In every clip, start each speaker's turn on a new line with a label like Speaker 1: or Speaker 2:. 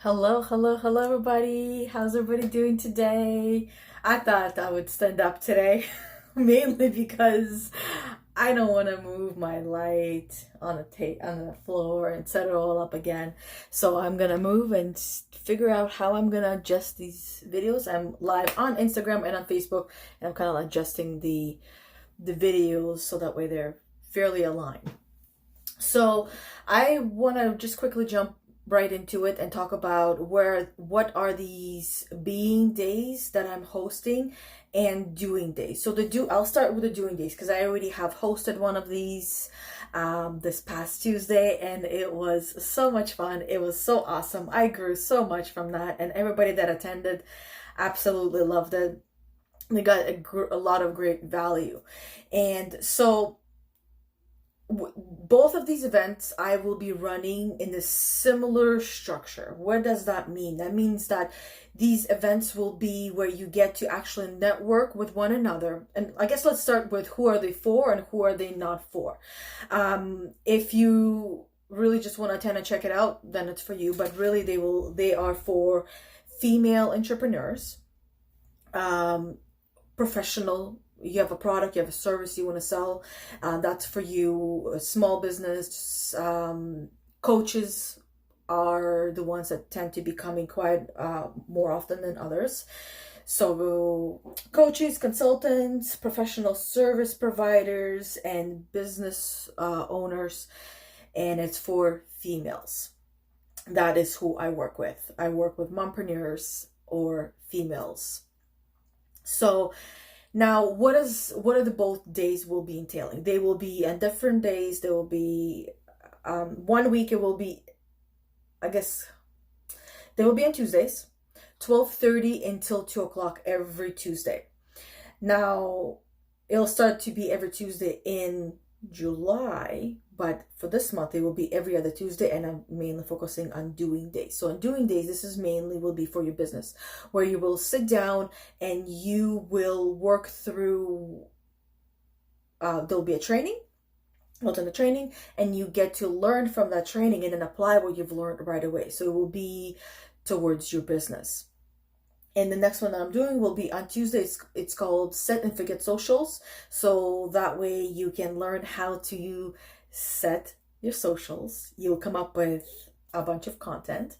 Speaker 1: Hello, everybody. How's everybody doing today? I thought I would stand up today, mainly because I don't want to move my light on the floor and set it all up again. So I'm gonna move and figure out how I'm gonna adjust these videos. I'm live on Instagram and on Facebook, and I'm kind of adjusting the videos so that way they're fairly aligned. So I want to just quickly jump right into it and talk about what are these being days that I'm hosting and doing days. So I'll start with the doing days because I already have hosted one of these this past Tuesday, and it was so much fun. It was so awesome. I grew so much from that, and everybody that attended absolutely loved it. They got a lot of great value. And so both of these events I will be running in a similar structure. What does that mean? That means that these events will be where you get to actually network with one another. And I guess let's start with who are they for and who are they not for. If you really just want to attend and check it out, then it's for you. But really, they are for female entrepreneurs, professional. You have a product, you have a service you want to sell, that's for you. A small business, coaches are the ones that tend to be coming quite more often than others. So coaches, consultants, professional service providers, and business owners, and it's for females. That is who I work with. I work with mompreneurs or females. So now, what are the both days will be entailing? They will be on different days. There will be one week. It will be, I guess, they will be on Tuesdays, 12:30 until 2 o'clock every Tuesday. Now, it'll start to be every Tuesday in July, but for this month it will be every other Tuesday, and I'm mainly focusing on doing days. So on doing days, this is mainly will be for your business, where you will sit down and you will work through. There'll be a training, what's in the training, and you get to learn from that training and then apply what you've learned right away. So it will be towards your business. And the next one that I'm doing will be on Tuesday. It's called Set and Forget Socials. So that way you can learn how to set your socials. You'll come up with a bunch of content.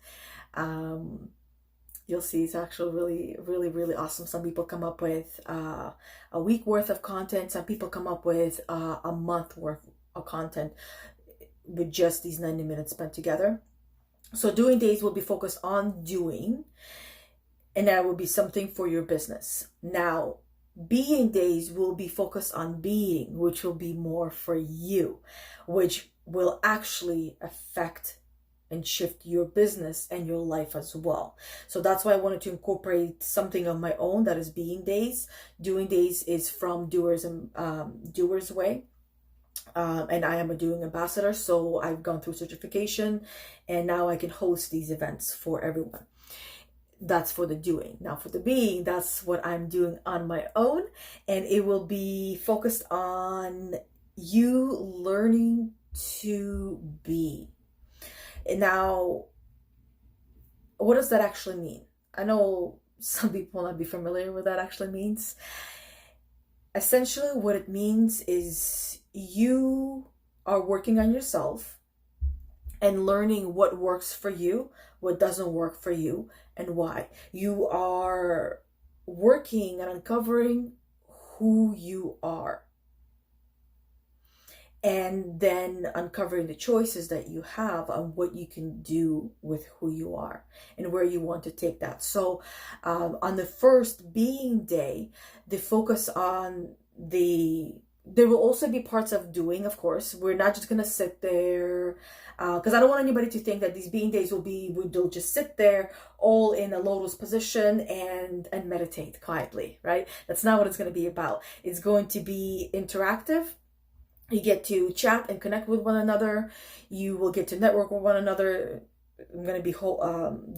Speaker 1: You'll see it's actually really awesome. Some people come up with a week worth of content. Some people come up with a month worth of content with just these 90 minutes spent together. So doing days will be focused on doing, and that will be something for your business. Now, being days will be focused on being, which will be more for you, which will actually affect and shift your business and your life as well. So that's why I wanted to incorporate something of my own that is being days. Doing days is from Doers and Doers Way. And I am a doing ambassador, so I've gone through certification, and now I can host these events for everyone. That's for the doing. Now for the being, that's what I'm doing on my own, and it will be focused on you learning to be. And now, what does that actually mean? I know some people will not be familiar with what that actually means. Essentially, what it means is you are working on yourself and learning what works for you, what doesn't work for you, and why. You are working and uncovering who you are, and then uncovering the choices that you have on what you can do with who you are and where you want to take that. So on the first being day, the focus on there will also be parts of doing, of course. We're not just going to sit there, because I don't want anybody to think that these being days we'll just sit there all in a lotus position and meditate quietly, right? That's not what it's going to be about. It's going to be interactive. You get to chat and connect with one another. You will get to network with one another. I'm going to be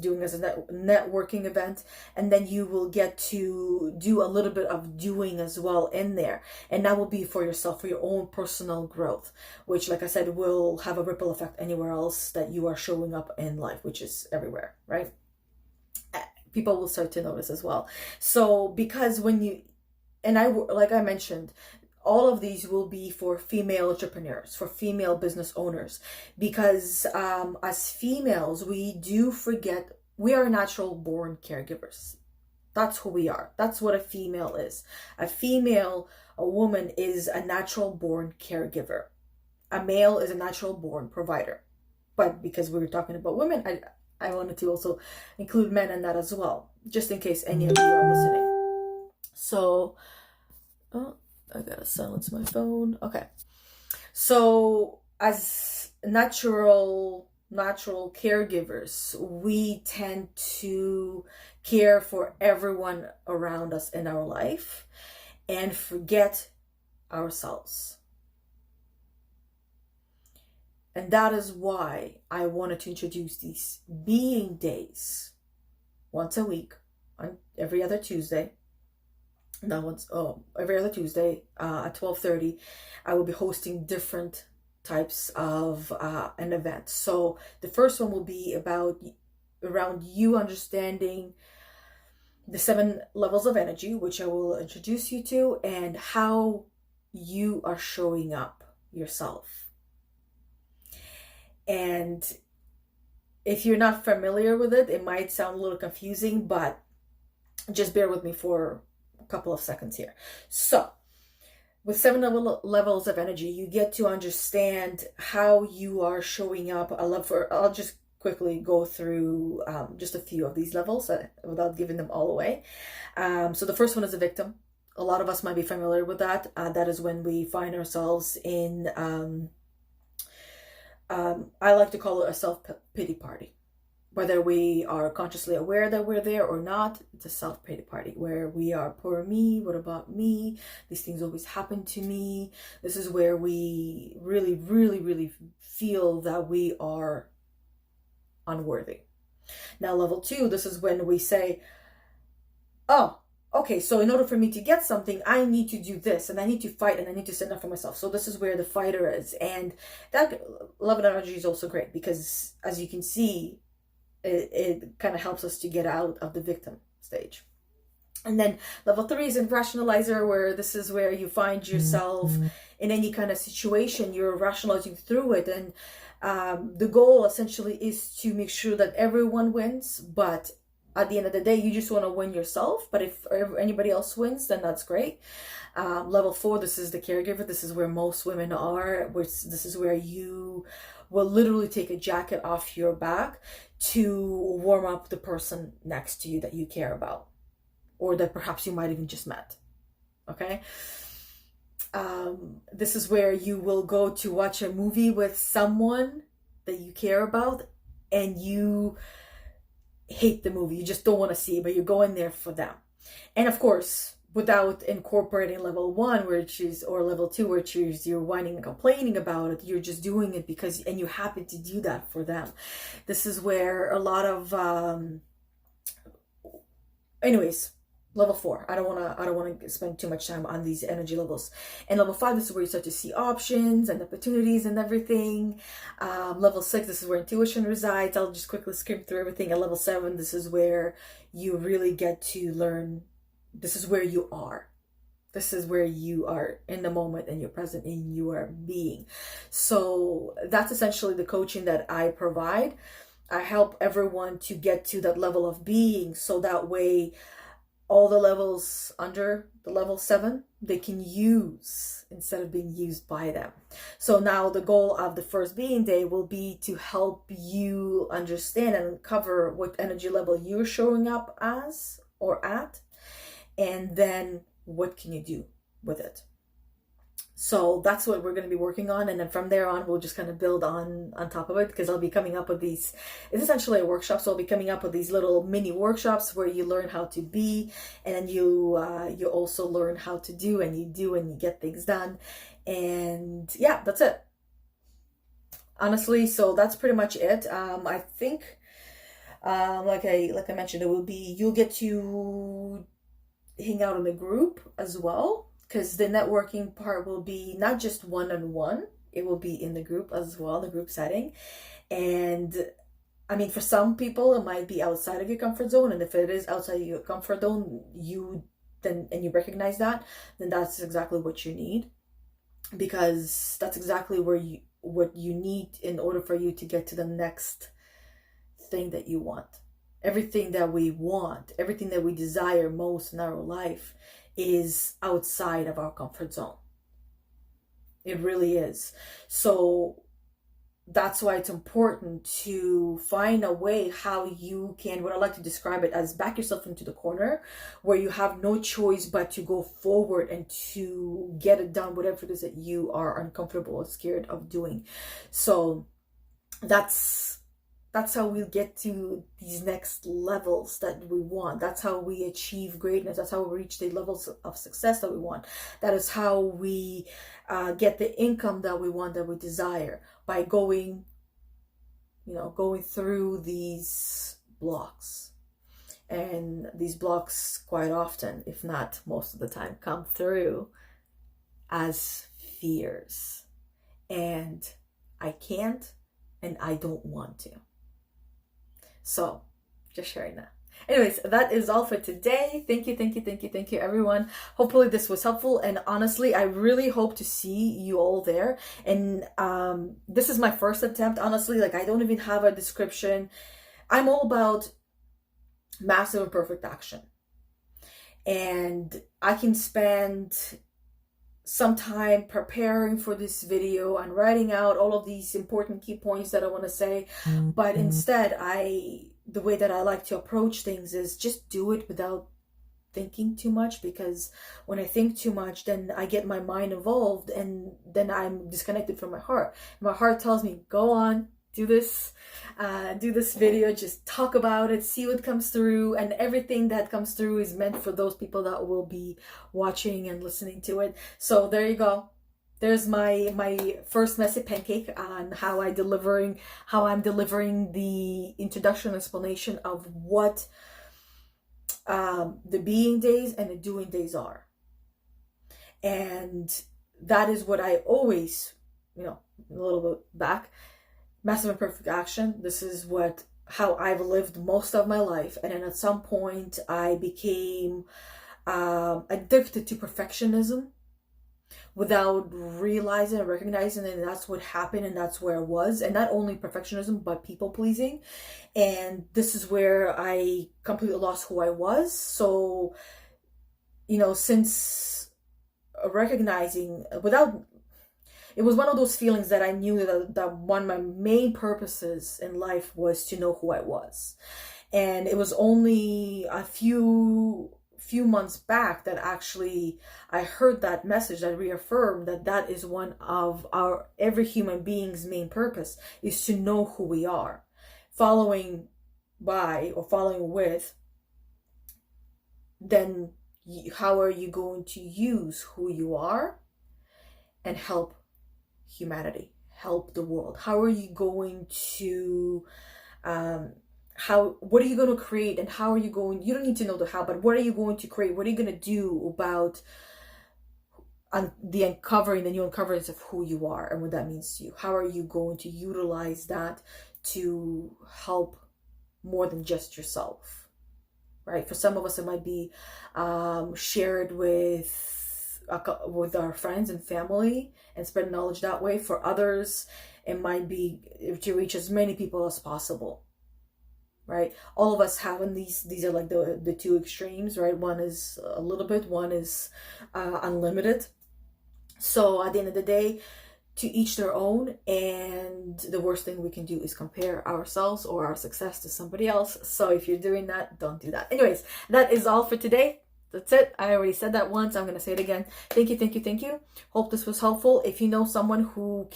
Speaker 1: doing as a networking event, and then you will get to do a little bit of doing as well in there, and that will be for yourself, for your own personal growth, which, like I said, will have a ripple effect anywhere else that you are showing up in life, which is everywhere, right? People will start to notice as well. So because when you, and I, like I mentioned, all of these will be for female entrepreneurs, for female business owners, because as females, we do forget we are natural born caregivers. That's who we are. That's what a female is. A woman is a natural born caregiver. A male is a natural born provider. But because we were talking about women, I wanted to also include men in that as well, just in case any of you are listening. So, oh, I gotta silence my phone. Okay. So as natural caregivers, we tend to care for everyone around us in our life and forget ourselves. And that is why I wanted to introduce these being days once a week, on every other Tuesday. Every other Tuesday at 12:30, I will be hosting different types of an event. So the first one will be around you understanding the 7 levels of energy, which I will introduce you to, and how you are showing up yourself. And if you're not familiar with it, it might sound a little confusing, but just bear with me for a couple of seconds here. So with 7 levels of energy, you get to understand how you are showing up. I'll just quickly go through just a few of these levels without giving them all away. So the first one is a victim. A lot of us might be familiar with that. That is when we find ourselves in, I like to call it a self-pity party. Whether we are consciously aware that we're there or not, it's a self-pity party where we are, poor me, what about me? These things always happen to me. This is where we really, really, really feel that we are unworthy. Now, level 2, this is when we say, oh, okay, so in order for me to get something, I need to do this, and I need to fight, and I need to stand up for myself. So this is where the fighter is. And that level of energy is also great because, as you can see, it kind of helps us to get out of the victim stage. And then level 3 is a rationalizer, where this is where you find yourself in any kind of situation, you're rationalizing through it. And the goal essentially is to make sure that everyone wins, but at the end of the day, you just want to win yourself. But if anybody else wins, then that's great. Level 4, this is the caregiver. This is where most women are. This is where you will literally take a jacket off your back to warm up the person next to you that you care about, or that perhaps you might even just met. Okay? This is where you will go to watch a movie with someone that you care about, and you hate the movie. You just don't want to see it, but you're going there for them. And of course, without incorporating level 1, or level 2, which is you're whining and complaining about it, you're just doing it because, and you happen to do that for them. This is where a lot of, anyways, level 4. I don't want to spend too much time on these energy levels. And level 5, this is where you start to see options and opportunities and everything. Level 6, this is where intuition resides. I'll just quickly skim through everything. At level 7, this is where you really get to learn. This is where you are. This is where you are in the moment, and you're present, and you are being. So that's essentially the coaching that I provide. I help everyone to get to that level of being, so that way all the levels under the level 7, they can use instead of being used by them. So now the goal of the first being day will be to help you understand and uncover what energy level you're showing up as or at, and then what can you do with it. So that's what we're going to be working on, and then from there on, we'll just kind of build on top of it, because I'll be coming up with these. It's essentially a workshop, so I'll be coming up with these little mini workshops where you learn how to be, and then you also learn how to do, and you get things done, and yeah, that's it. honestly. So that's pretty much it. I think, like I mentioned, it will be, you'll get to hang out in a group as well, because the networking part will be not just one-on-one, it will be in the group as well, the group setting. And I mean, for some people it might be outside of your comfort zone, and if it is outside of your comfort zone, and you recognize that, then that's exactly what you need, because that's exactly what you need in order for you to get to the next thing that you want. Everything that we want, everything that we desire most in our life is outside of our comfort zone. It really is. So that's why it's important to find a way how you can, what I like to describe it as, back yourself into the corner where you have no choice but to go forward and to get it done, whatever it is that you are uncomfortable or scared of doing. So that's how we get to these next levels that we want. That's how we achieve greatness. That's how we reach the levels of success that we want. That is how we get the income that we want, that we desire, by going through these blocks. And these blocks quite often, if not most of the time, come through as fears. And I can't, and I don't want to. So, just sharing that. Anyways, that is all for today. Thank you, everyone. Hopefully this was helpful. And honestly, I really hope to see you all there. And this is my first attempt. Honestly, like, I don't even have a description. I'm all about massive and perfect action. And I can spend some time preparing for this video and writing out all of these important key points that I want to say. But instead, the way that I like to approach things is just do it without thinking too much, because when I think too much, then I get my mind involved, and then I'm disconnected from my heart. My heart tells me, go on, do this video, just talk about it, see what comes through, and everything that comes through is meant for those people that will be watching and listening to it. So there you go. There's my first messy pancake on how I'm delivering the introduction explanation of what the being days and the doing days are. And that is what I always, a little bit back, massive and perfect action. This is how I've lived most of my life. And then at some point I became addicted to perfectionism without realizing and recognizing that that's what happened, and that's where I was. And not only perfectionism, but people pleasing. And this is where I completely lost who I was. So, since recognizing, it was one of those feelings that I knew that one of my main purposes in life was to know who I was. And it was only a few months back that actually I heard that message that reaffirmed that is one of every human being's main purpose, is to know who we are. Following with, then how are you going to use who you are and help humanity, help the world? How are you going to what are you going to create, and how are you going, you don't need to know the how, but what are you going to create? What are you going to do about the new uncoverings of who you are and what that means to you? How are you going to utilize that to help more than just yourself, right? For some of us, it might be shared with our friends and family and spread knowledge that way. For others, it might be to reach as many people as possible, right? All of us having these are like the two extremes, right? One is a little bit, one is unlimited. So at the end of the day, to each their own. And the worst thing we can do is compare ourselves or our success to somebody else. So if you're doing that, don't do that. Anyways, that is all for today. That's it. I already said that once. I'm going to say it again. Thank you, thank you, thank you. Hope this was helpful. If you know someone who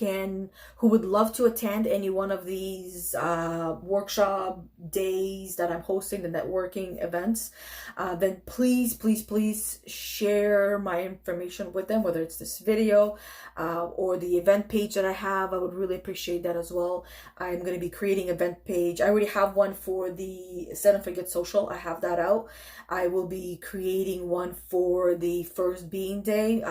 Speaker 1: would love to attend any one of these workshop days that I'm hosting, the networking events, then please, please, please share my information with them, whether it's this video or the event page that I have. I would really appreciate that as well. I'm going to be creating an event page. I already have one for the Set and Forget Social. I have that out. I will be creating one for the first Being Day.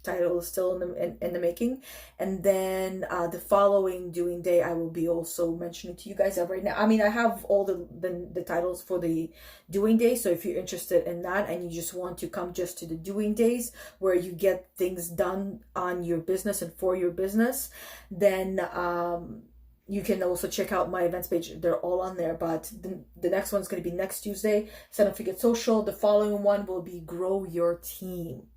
Speaker 1: Title is still in the making. And then the following Doing Day, I will be also mentioning to you guys right now. I mean, I have all the titles for the Doing Day. So if you're interested in that and you just want to come just to the Doing Days where you get things done on your business and for your business, then you can also check out my events page. They're all on there. But the next one's going to be next Tuesday, Set and Forget Social. The following one will be Grow Your Team.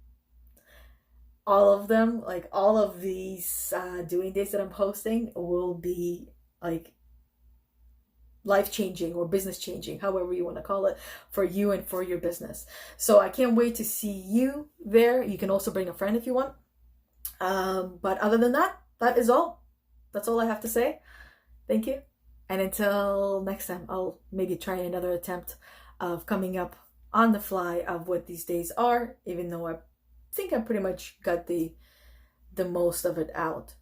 Speaker 1: All of them, like all of these Doing Days that I'm hosting will be like life-changing or business-changing, however you want to call it, for you and for your business. So I can't wait to see you there. You can also bring a friend if you want. But other than that, that is all. That's all I have to say. Thank you. And until next time, I'll maybe try another attempt of coming up on the fly of what these days are, even though I think I pretty much got the most of it out.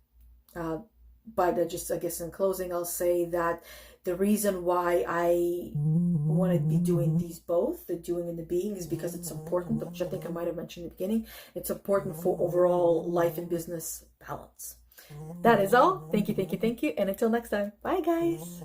Speaker 1: But I guess in closing, I'll say that the reason why I want to be doing these both, the doing and the being, is because it's important, which I think I might have mentioned in the beginning. It's important for overall life and business balance. That is all. Thank you, thank you, thank you. And until next time, bye guys.